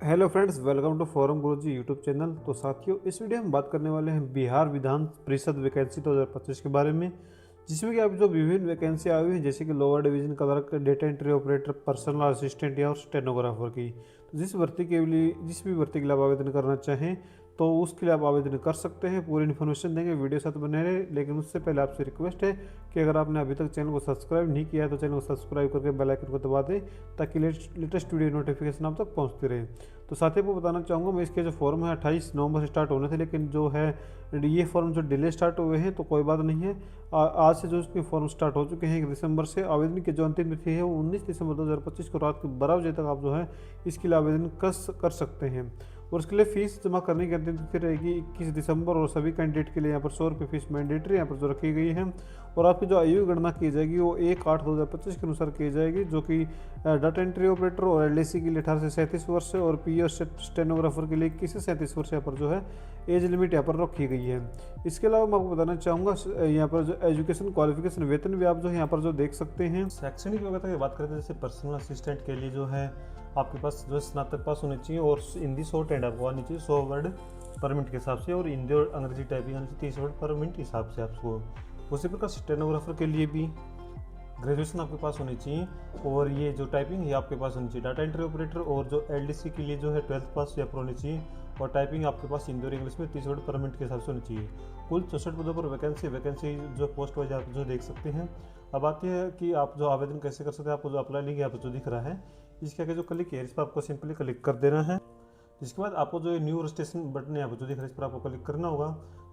Hello friends, welcome to forum Guruji YouTube channel. तो साथियों, इस वीडियो में हम बात करने वाले हैं बिहार विधान परिषद वैकेंसी 2025 के बारे में, जिसमें कि आप जो विभिन्न वैकेंसी आई हुई है, जैसे कि lower division clerk, data entry operator, personal assistant या स्टेनोग्राफर की। तो जिस भी भर्ती के लिए आप आवेदन करना चाहें तो उसके लिए आप आवेदन कर सकते हैं। पूरी इन्फॉर्मेशन देंगे, वीडियो साथ बने रहे। लेकिन उससे पहले आपसे रिक्वेस्ट है कि अगर आपने अभी तक चैनल को सब्सक्राइब नहीं किया है तो चैनल को सब्सक्राइब करके बेल आइकन को दबा दें, ताकि लेटेस्ट वीडियो नोटिफिकेशन आप तक पहुंचती रहे। तो साथ ही आपको बताना चाहूँगा, मैं इसके जो फॉर्म है 28 नवंबर से स्टार्ट होने थे, लेकिन जो है ये फॉर्म जो डिले स्टार्ट हुए हैं तो कोई बात नहीं है। आज से जो इसके फॉर्म स्टार्ट हो चुके हैं 1 दिसंबर से। आवेदन की जो अंतिम तिथि है वो 19 दिसंबर 2025 को रात के 12 बजे तक आप जो है इसके लिए आवेदन कर सकते हैं। और उसके लिए फीस जमा करने की अंतिम तिथि रहेगी 21 दिसंबर, और सभी कैंडिडेट के लिए यहाँ पर 100 रुपये फीस मैंडेटरी यहाँ पर जो रखी गई है। और आपकी जो आयु गणना की जाएगी वो 1/8/2025 के अनुसार की जाएगी, जो कि डाटा एंट्री ऑपरेटर और एलडीसी के लिए 18 से 37 वर्ष है, और पी और स्टेनोग्राफर के लिए 21 से 37 वर्ष यहाँ पर जो है एज लिमिट यहाँ पर रखी गई है। इसके अलावा मैं आपको बताना चाहूँगा, यहाँ पर जो एजुकेशन क्वालिफिकेशन वेतन भी आप जो यहाँ पर जो देख सकते हैं। शैक्षणिक योग्यता की बात करें तो जैसे पर्सनल असिस्टेंट के लिए जो है आपके पास जो स्नातक पास होनी चाहिए, और हिंदी 100 टेंड आपको आनी चाहिए 100 वर्ड पर मिनट के हिसाब से, और हिंदी और अंग्रेजी टाइपिंग आनी चाहिए 30 वर्ड पर मिनट के हिसाब से आपको। उसी प्रकार स्टेनोग्राफर के लिए भी ग्रेजुएशन आपके पास होनी चाहिए, और ये जो टाइपिंग है आपके पास होनी चाहिए। डाटा एंट्री ऑपरेटर और जो एलडीसी के लिए जो है 12th पास या पर होनी चाहिए, और टाइपिंग आपके पास हिंदी और इंग्लिश में 30 वर्ड पर मिनट के हिसाब से होनी चाहिए। कुल 64 पदों पर वैकेंसी जो पोस्ट वाइज आप जो देख सकते हैं। अब आती है कि आप जो आवेदन कैसे कर सकते हैं। आपको जो अप्लाई लिंक यहाँ पर जो दिख रहा है, इसके आगे जो क्लिक है इस पर आपको सिंपली क्लिक कर देना है। जिसके बाद आपको जो न्यू रजिस्ट्रेशन बटन है यहाँ पर जो दिख रहा है, इस पर आपको क्लिक करना होगा।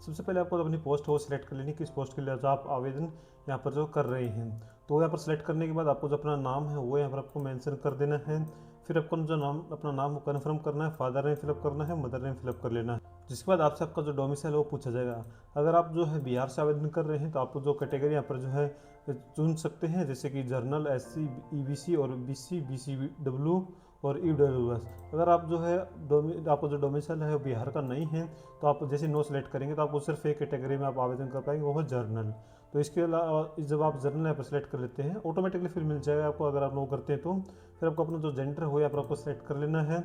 सबसे पहले आपको अपनी पोस्ट वो सिलेक्ट कर लेनी, किस पोस्ट के लिए जो आप आवेदन यहाँ पर जो कर रहे हैं। तो यहाँ पर सिलेक्ट करने के बाद आपको जो अपना नाम है वो यहाँ पर आपको मेंशन कर देना है। फिर आपको जो अपना नाम कन्फर्म करना है, फादर नेम फिलअप करना है, मदर नेम फिलअप कर लेना है। जिसके बाद आपसे आपका जो डोमिसाइल है वो पूछा जाएगा। अगर आप जो है बिहार से आवेदन कर रहे हैं तो आपको जो कैटेगरी यहाँ पर जो है चुन सकते हैं, जैसे कि जर्नल, एससी, ईबीसी और बीसी, बीसीडब्ल्यू और ईडब्ल्यूएस। अगर आप जो है आपको जो डोमिसाइल है बिहार का नहीं है तो आप जैसे नो सेलेक्ट करेंगे तो आपको सिर्फ एक कैटेगरी में आप आवेदन कर पाएंगे, वो है जर्नल। तो इसके अलावा जब आप जर्नल यहाँ पर सेलेक्ट कर लेते हैं ऑटोमेटिकली फिर मिल जाएगा आपको। अगर आप नो करते हैं तो फिर आपको अपना जो जेंडर हो यहाँ पर आपको सेलेक्ट कर लेना है।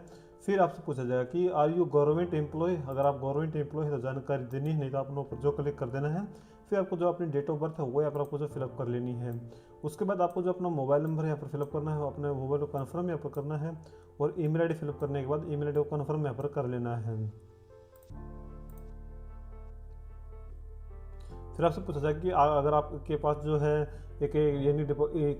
फिर आपसे पूछा जाएगा कि आर यू गवर्नमेंट एम्प्लॉय। अगर आप गवर्नमेंट एम्प्लॉय है तो जानकारी देनी है, नहीं तो आप नो पर जो क्लिक कर देना है। फिर आपको जो अपनी डेट ऑफ बर्थ है वो यहाँ पर आपको जो फिलअप कर लेनी है। उसके बाद आपको जो अपना मोबाइल नंबर यहाँ पर फिलअप करना है, अपने मोबाइल को कन्फर्म यहाँ पर करना है, और ईमेल आईडी फिलअप करने के बाद ईमेल आईडी को कन्फर्म यहाँ पर कर लेना है। फिर आपसे पूछा जाएगा कि अगर आपके पास जो है एक यानी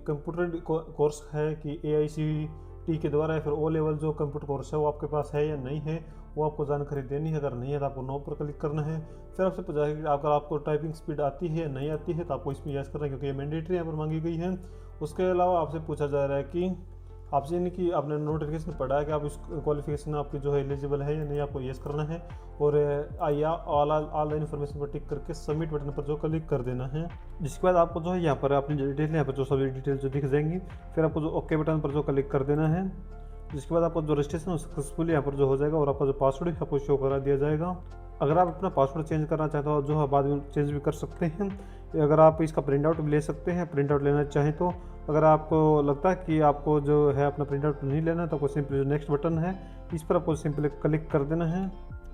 कंप्यूटर कोर्स है कि AICTE के द्वारा, या फिर ओ लेवल जो कंप्यूटर कोर्स है वो आपके पास है या नहीं है, वो आपको जानकारी देनी है। अगर नहीं है तो आपको नो पर क्लिक करना है। फिर आपसे पूछा जाएगा कि अगर आपको टाइपिंग स्पीड आती है या नहीं आती है तो आपको इसमें यस करना है, क्योंकि ये मैंडेटरी यहाँ पर मांगी गई है। उसके अलावा आपसे पूछा जा रहा है कि आपसे यानी कि आपने नोटिफिकेशन पढ़ा है कि आप इस क्वालिफिकेशन आपकी जो है एलिजिबल है या नहीं, आपको येस करना है। और या ऑल इन्फॉर्मेशन पर टिक करके सबमिट बटन पर जो क्लिक कर देना है। जिसके बाद आपको जो है यहाँ पर अपनी डिटेल यहाँ पर जो सभी डिटेल जो दिख जाएंगी, फिर आपको जो ओके बटन पर जो क्लिक कर देना है। जिसके बाद आपको जो रजिस्ट्रेशन सक्सेसफुली यहाँ पर जो हो जाएगा, और आपका जो पासवर्ड है आपको शो करा दिया जाएगा। अगर आप अपना पासवर्ड चेंज करना चाहते हो जो है बाद में चेंज भी कर सकते हैं। अगर आप इसका प्रिंट आउट भी ले सकते हैं, प्रिंट आउट लेना चाहें तो। अगर आपको लगता है कि आपको जो है अपना प्रिंट आउट नहीं लेना, तो आपको सिंपली जो नेक्स्ट बटन है इस पर आपको सिंपली क्लिक कर देना है।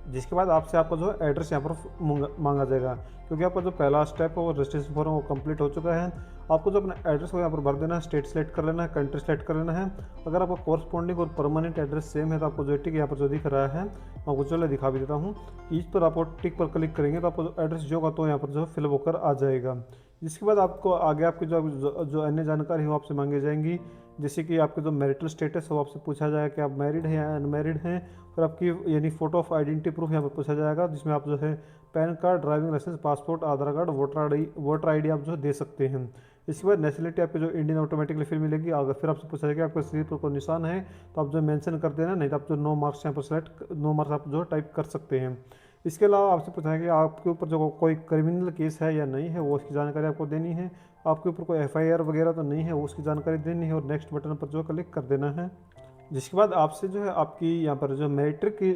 जिसके बाद आपसे आपको जो एड्रेस यहाँ पर मांगा जाएगा, क्योंकि आपका जो पहला स्टेप है वो रजिस्ट्रेशन फॉर्म वो कंप्लीट हो चुका है। आपको जो अपना एड्रेस को यहाँ पर भर देना है, स्टेट सेलेक्ट कर लेना है, कंट्री सेलेक्ट कर लेना है। अगर आपका कोरस्पॉन्डिंग और परमानेंट एड्रेस सेम है तो आपको जो टिक यहाँ पर जो दिख रहा है मैं आपको चलो दिखा भी देता हूँ। इस पर आपको टिक पर क्लिक करेंगे तो आपको जो एड्रेस जो होगा तो यहाँ पर जो फिलअप होकर आ जाएगा। जिसके बाद आपको आगे आपकी जो अन्य जानकारी है वो आपसे मांगी जाएंगी, जैसे कि आपके जो मैरिटल स्टेटस है वो आपसे पूछा जाएगा कि आप मैरिड हैं या अनमैरिड हैं। और आपकी यानी फोटो ऑफ आइडेंटिटी प्रूफ यहाँ पर पूछा जाएगा, जिसमें आप जो है PAN card, driving licence, passport, Aadhaar card, voter ID आप जो दे सकते हैं। इसके बाद नेशनलिटी आपको जो इंडियन ऑटोमेटिकली फिर मिलेगी। अगर फिर आपसे पूछा जाएगा आपका शरीर पर कोई निशान है तो आप जो मेंशन कर देना, नहीं तो आप जो नो मार्क्स यहाँ पर नो मार्क्स आप जो टाइप कर सकते हैं। इसके अलावा आपसे पूछा है कि आपके ऊपर जो कोई क्रिमिनल केस है या नहीं है वो उसकी जानकारी आपको देनी है। आपके ऊपर कोई FIR वगैरह तो नहीं है वो उसकी जानकारी देनी है, और नेक्स्ट बटन पर जो क्लिक कर देना है। जिसके बाद आपसे जो है आपकी यहाँ पर जो मैट्रिक की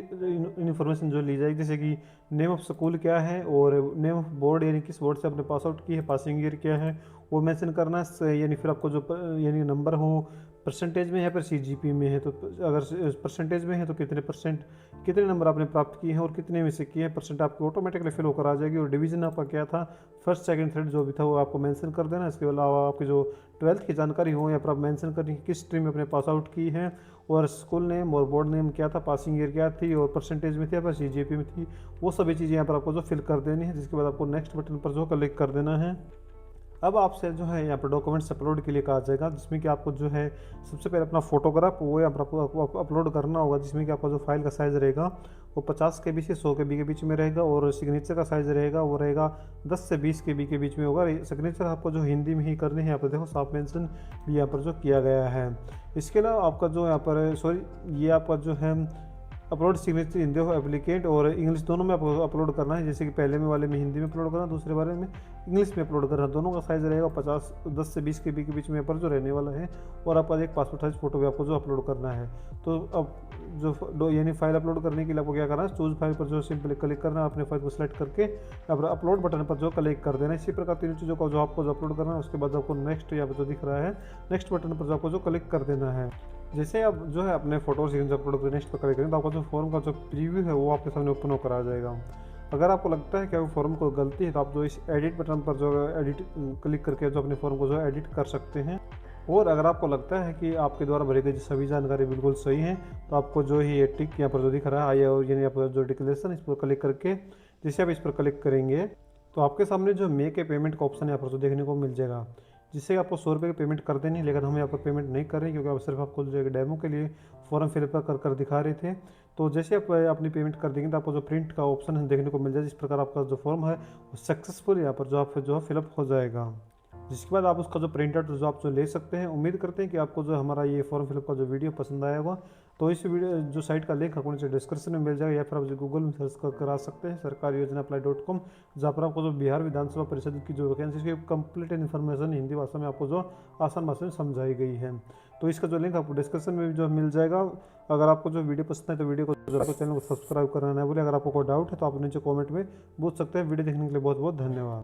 इन्फॉर्मेशन जो ली जाएगी, जैसे कि नेम ऑफ स्कूल क्या है, और नेम ऑफ बोर्ड यानी किस बोर्ड से आपने पास आउट की है, पासिंग ईयर क्या है वो मेंशन करना है। यानी फिर आपको जो यानी नंबर हो परसेंटेज में है, फिर CGP में है। तो अगर परसेंटेज में है तो कितने परसेंट, कितने नंबर आपने प्राप्त किए हैं और कितने में से किए हैं, परसेंट आपको ऑटोमेटिकली फिल होकर आ जाएगी। और डिवीजन आपका क्या था, फर्स्ट सेकंड थर्ड जो भी था वो आपको मेंशन कर देना। इसके अलावा आपकी जो 12th की जानकारी हो या फिर आप मेंशन करनी किस स्ट्रीम में आपने पास आउट की है, और स्कूल नेम और बोर्ड नेम क्या था, पासिंग ईयर क्या थी, और परसेंटेज में थी या फिर CGP में थी, वो सभी चीज़ें यहाँ पर आपको जो फिल कर देनी है। जिसके बाद आपको नेक्स्ट बटन पर जो क्लिक कर देना है। अब आपसे जो है यहाँ पर डॉक्यूमेंट्स अपलोड के लिए कहा जाएगा, जिसमें कि आपको जो है सबसे पहले अपना फोटोग्राफ वो यहाँ पर आपको अपलोड करना होगा, जिसमें कि आपका जो फाइल का साइज़ रहेगा वो 50 KB से 100 KB के बीच में रहेगा, और सिग्नेचर का साइज़ रहेगा वो रहेगा 10 से 20 KB के बीच में होगा। सिग्नेचर आपको जो हिंदी में ही करने हैं, यहाँ पर देखो साफ मेंशन भी यहाँ पर जो किया गया है। इसके अलावा आपका जो यहाँ पर ये आपका जो है अपलोड सिग्नेचर हिंदी हो एप्लीकेंट और इंग्लिश दोनों में आपको अपलोड करना है। जैसे कि पहले में वाले में हिंदी में अपलोड करना, दूसरे वाले में इंग्लिश में अपलोड करना। दोनों का साइज़ रहेगा 10 से 20 KB के बीच में यहाँ पर जो रहने वाला है। और आपका एक पासपोर्ट साइज फोटो भी आपको जो अपलोड करना है। तो अब जो यानी फाइल अपलोड करने के लिए आपको क्या करना है, चूज फाइल पर जो सिंपली क्लिक करना है, अपने फाइल को सेलेक्ट करके अपलोड बटन पर जो क्लिक कर देना है। इसी प्रकार तीनों चीज़ों का जो आपको जो अपलोड करना है, उसके बाद आपको नेक्स्ट यहाँ पर जो दिख रहा है नेक्स्ट बटन पर जो आपको जो क्लिक कर देना है। जैसे आप जो है अपने फोटो सिग्नेचर अपलोड करें, नेक्स्ट पर क्लिक करें, तो आपका जो फॉर्म का जो प्रीव्यू है वो आपके सामने ओपन होकर आ जाएगा। अगर आपको लगता है कि वो फॉर्म को गलती है तो आप जो इस एडिट बटन पर जो एडिट क्लिक करके जो अपने फॉर्म को जो एडिट कर सकते हैं। और अगर आपको लगता है कि आपके द्वारा भरी गई सभी जानकारी बिल्कुल सही है, तो आपको जो ही ये टिक यहाँ पर जो दिख रहा है यानी आपका जो डिक्लेरेशन, इस पर क्लिक करके जैसे आप इस पर क्लिक करेंगे तो आपके सामने जो मेक ए पेमेंट का ऑप्शन यहाँ पर जो देखने को मिल जाएगा, जिससे आपको 100 रुपये की पेमेंट कर देनी है। लेकिन हम यहाँ पर पेमेंट नहीं कर रहे हैं, क्योंकि आप सिर्फ आपको जो डेमो के लिए फॉर्म फिलअप कर दिखा रहे थे। तो जैसे आप अपनी पेमेंट कर देंगे तो आपको जो प्रिंट का ऑप्शन देखने को मिल जाए, जिस प्रकार आपका जो फॉर्म है वो सक्सेसफुल यहाँ पर जो आप जो फिलअप हो जाएगा। जिसके बाद आप उसका जो प्रिंट आउट जो आप जो ले सकते हैं। उम्मीद करते हैं कि आपको जो हमारा ये फॉर्म फिलअप का जो वीडियो पसंद आया होगा। तो इस वीडियो जो साइट का लिंक आपको नीचे डिस्क्रिप्शन में मिल जाएगा, या फिर आप जो गूगल में सर्च करा सकते हैं सरकारी योजना अप्लाई.com, जहाँ पर आपको जो बिहार विधानसभा परिषद की जो वैकेंसी की कंप्लीट इन्फॉर्मेशन हिंदी भाषा में आपको जो आसान भाषा में समझाई गई है। तो इसका जो लिंक आपको डिस्क्रिप्शन में भी जो मिल जाएगा। अगर आपको जो वीडियो पसंद है तो वीडियो को जो आपको चैनल को सब्सक्राइब करना है बोले। अगर आपको कोई डाउट है तो आप नीचे कॉमेंट में पूछ सकते हैं। वीडियो देखने के लिए बहुत बहुत धन्यवाद।